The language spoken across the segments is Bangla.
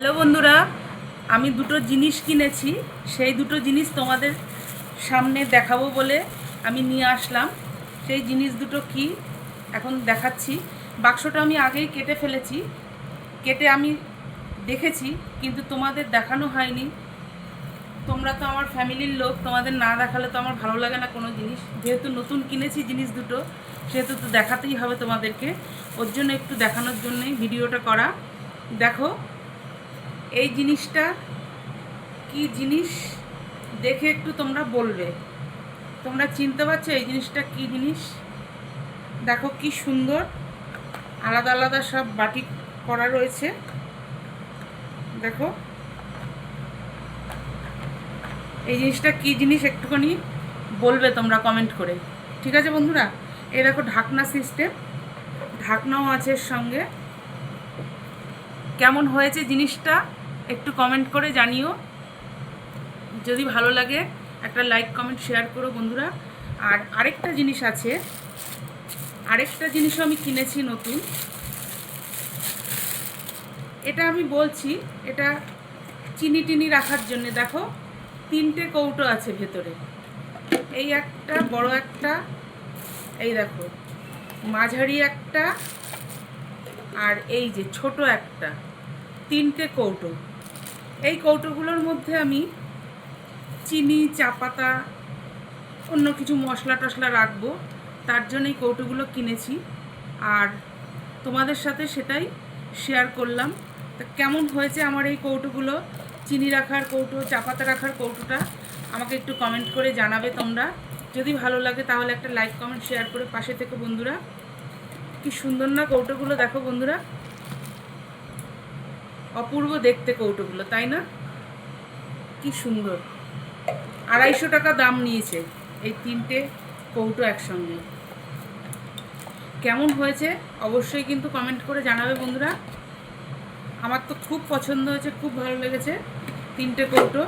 হ্যালো বন্ধুরা, আমি দুটো জিনিস কিনেছি। সেই দুটো জিনিস তোমাদের সামনে দেখাবো বলে আমি নিয়ে আসলাম। সেই জিনিস দুটো কি এখন দেখাচ্ছি। বাক্সটা আমি আগেই কেটে ফেলেছি, কেটে আমি দেখেছি, কিন্তু তোমাদের দেখানো হয়নি। তোমরা তো আমার ফ্যামিলির লোক, তোমাদের না দেখালে তো আমার ভালো লাগে না কোনো জিনিস। যেহেতু নতুন কিনেছি জিনিস দুটো, সেহেতু তো দেখাতেই হবে তোমাদেরকে। ওর জন্য একটু দেখানোর জন্যই ভিডিওটা করা। দেখো এই জিনিসটা কি জিনিস, দেখে একটু তোমরা বলবে। তোমরা চিনতে পারছো এই জিনিসটা কি জিনিস? দেখো কি সুন্দর আলাদা আলাদা সব বাটি করা রয়েছে। দেখো এই জিনিসটা কি জিনিস একটুখানি বলবে তোমরা কমেন্ট করে, ঠিক আছে বন্ধুরা? এই দেখো ঢাকনা সিস্টেম, ঢাকনাও আছে এর সঙ্গে। কেমন হয়েছে জিনিসটা একটু কমেন্ট করে জানিও। যদি ভালো লাগে একটা লাইক কমেন্ট শেয়ার করো বন্ধুরা। আর আরেকটা জিনিস আছে, আরেকটা জিনিসও আমি কিনেছি নতুন। এটা আমি বলছি, এটা চিনি টিনি রাখার জন্য। দেখো তিনটে কৌটো আছে ভেতরে, এই একটা, বড় একটা, এই দেখো মাঝারি একটা, আর এই যে ছোট একটা, তিনটে কৌটো। এই কৌটোগুলোর মধ্যে আমি চিনি, চা পাতা, অন্য কিছু মশলা টশলা রাখবো, তার জন্য এই কৌটোগুলো কিনেছি। আর তোমাদের সাথে সেটাই শেয়ার করলাম। তা কেমন হয়েছে আমার এই কৌটোগুলো, চিনি রাখার কৌটো, চা পাতা রাখার কৌটোটা, আমাকে একটু কমেন্ট করে জানাবে তোমরা। যদি ভালো লাগে তাহলে একটা লাইক কমেন্ট শেয়ার করে পাশে থেকে বন্ধুরা। কি সুন্দর না কৌটোগুলো, দেখো বন্ধুরা, অপূর্ব দেখতে কৌটোগুলো, তাই না? কি সুন্দর। 250 টাকা দাম নিয়েছে এই তিনটে কৌটো একসঙ্গে। কেমন হয়েছে অবশ্যই কিন্তু কমেন্ট করে জানাবে বন্ধুরা। আমার তো খুব পছন্দ হয়েছে, খুব ভালো লেগেছে। তিনটে কৌটো,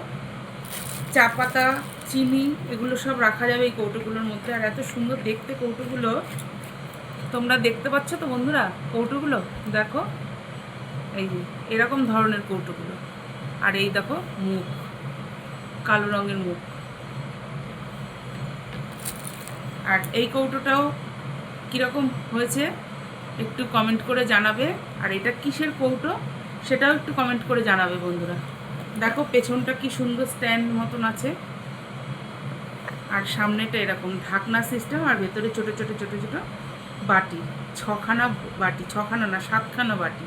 চা পাতা, চিনি, এগুলো সব রাখা যাবে এই কৌটোগুলোর মধ্যে। আর এত সুন্দর দেখতে কৌটোগুলো, তোমরা দেখতে পাচ্ছ তো বন্ধুরা কৌটোগুলো? দেখো এই যে এরকম ধরনের কৌটোগুলো। আর এই দেখো মুখ, কালো রঙের মুখ। আর এই কৌটোটাও কীরকম হয়েছে একটু কমেন্ট করে জানাবে। আর এটা কিসের কৌটো সেটাও একটু কমেন্ট করে জানাবে বন্ধুরা। দেখো পেছনটা কি সুন্দর স্ট্যান্ড মতন আছে, আর সামনেটা এরকম ঢাকনা সিস্টেম, আর ভেতরে ছোটো ছোটো ছোটো ছোটো বাটি, 6খানা বাটি, 6খানা না 7খানা বাটি।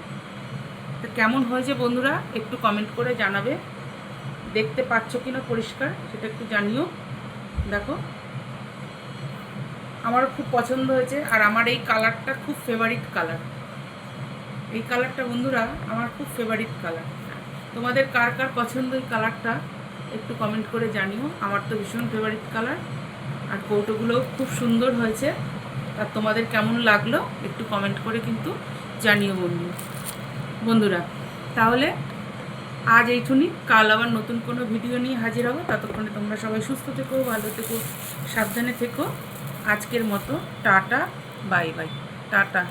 তো কেমন হয়েছে বন্ধুরা একটু কমেন্ট করে জানাবে। দেখতে পাচ্ছ কিনা পরিষ্কার সেটা একটু জানিও। দেখো আমার খুব পছন্দ হয়েছে। আর আমার এই কালারটা খুব ফেভারিট কালার। এই কালারটা বন্ধুরা আমার খুব ফেভারিট কালার। তোমাদের কার কার পছন্দ এই কালারটা একটু কমেন্ট করে জানিও। আমার তো ভীষণ ফেভারিট কালার। আর কৌটোগুলোও খুব সুন্দর হয়েছে। আর তোমাদের কেমন লাগলো একটু কমেন্ট করে কিন্তু জানিও বন্ধুরা। তাহলে আজ এইটুকুনি, কাল আবার নতুন কোনো ভিডিও নিয়ে হাজির হবো। ততক্ষণে তোমরা সবাই সুস্থ থেকো, ভালো থেকো, সাবধানে থেকো। আজকের মতো টাটা, বাই বাই, টাটা।